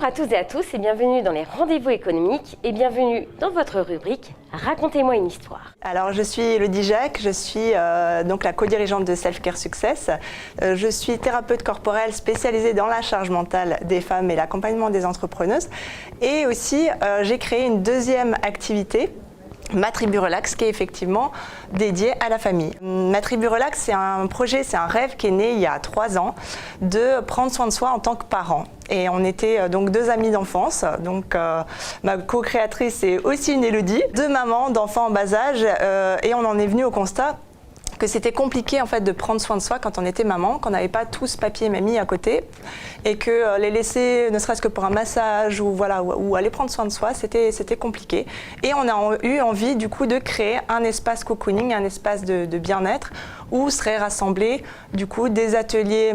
à toutes et à tous et bienvenue dans les rendez-vous économiques et bienvenue dans votre rubrique Racontez-moi une histoire. Alors je suis Elodie Jacques, je suis donc la co-dirigeante de Self-Care Success. Je suis thérapeute corporelle spécialisée dans la charge mentale des femmes et l'accompagnement des entrepreneuses. Et aussi j'ai créé une deuxième activité, Ma Tribu Relax, qui est effectivement dédiée à la famille. Ma Tribu Relax, c'est un projet, c'est un rêve qui est né il y a 3 ans de prendre soin de soi en tant que parent. Et on était donc 2 amies d'enfance, donc ma co-créatrice est aussi une Elodie, 2 mamans d'enfants en bas âge, et on en est venu au constat que c'était compliqué en fait de prendre soin de soi quand on était maman, qu'on n'avait pas tous papier et mamie à côté, et que les laisser ne serait-ce que pour un massage ou voilà ou aller prendre soin de soi, c'était compliqué. Et on a eu envie du coup de créer un espace cocooning, un espace de bien-être où seraient rassemblés du coup des ateliers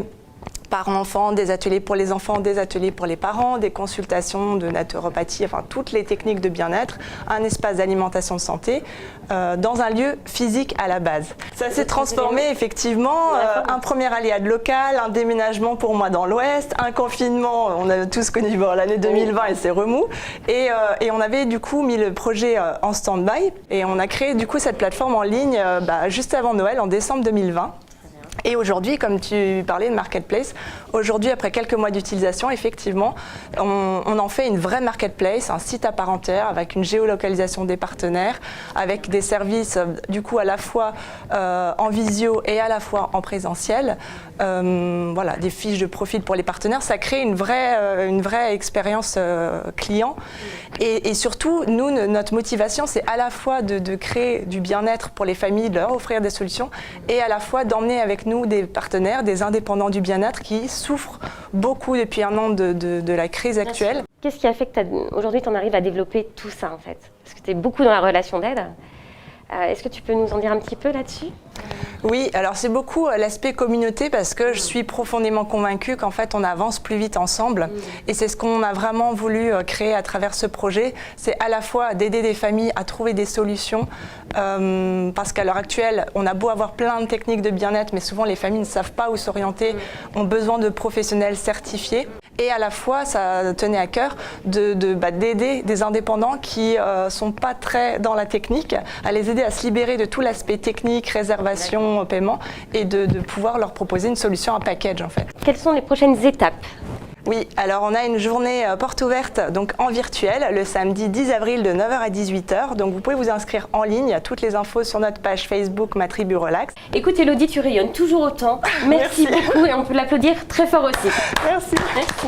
parents-enfants, des ateliers pour les enfants, des ateliers pour les parents, des consultations de naturopathie, enfin toutes les techniques de bien-être, un espace d'alimentation de santé dans un lieu physique à la base. Ça s'est transformé effectivement, un premier Aliade local, un déménagement pour moi dans l'Ouest, un confinement, on a tous connu l'année 2020 et c'est remous, et on avait du coup mis le projet en stand-by et on a créé du coup cette plateforme en ligne juste avant Noël, en décembre 2020. Et aujourd'hui, comme tu parlais de marketplace, aujourd'hui, après quelques mois d'utilisation, effectivement, on en fait une vraie marketplace, un site à part entière avec une géolocalisation des partenaires, avec des services du coup à la fois en visio et à la fois en présentiel. Voilà, des fiches de profil pour les partenaires, ça crée une vraie expérience client. Et surtout, nous, notre motivation, c'est à la fois de créer du bien-être pour les familles, de leur offrir des solutions, et à la fois d'emmener avec nous des partenaires, des indépendants du bien-être qui souffrent beaucoup depuis 1 an de la crise actuelle. Qu'est-ce qui a fait que aujourd'hui tu en arrives à développer tout ça en fait? Parce que tu es beaucoup dans la relation d'aide. Est-ce que tu peux nous en dire un petit peu là-dessus? Oui, alors c'est beaucoup l'aspect communauté parce que je suis profondément convaincue qu'en fait on avance plus vite ensemble et c'est ce qu'on a vraiment voulu créer à travers ce projet. C'est à la fois d'aider des familles à trouver des solutions parce qu'à l'heure actuelle on a beau avoir plein de techniques de bien-être mais souvent les familles ne savent pas où s'orienter, ont besoin de professionnels certifiés. Et à la fois, ça tenait à cœur d'aider des indépendants qui sont pas très dans la technique, à les aider à se libérer de tout l'aspect technique, réservation, paiement, et de pouvoir leur proposer une solution, un package en fait. Quelles sont les prochaines étapes? Oui, alors on a une journée porte ouverte donc en virtuel le samedi 10 avril de 9h à 18h. Donc vous pouvez vous inscrire en ligne, il y a toutes les infos sur notre page Facebook Ma Tribu Relax. Écoute Elodie, tu rayonnes toujours autant. Merci beaucoup et on peut l'applaudir très fort aussi. Merci. Merci.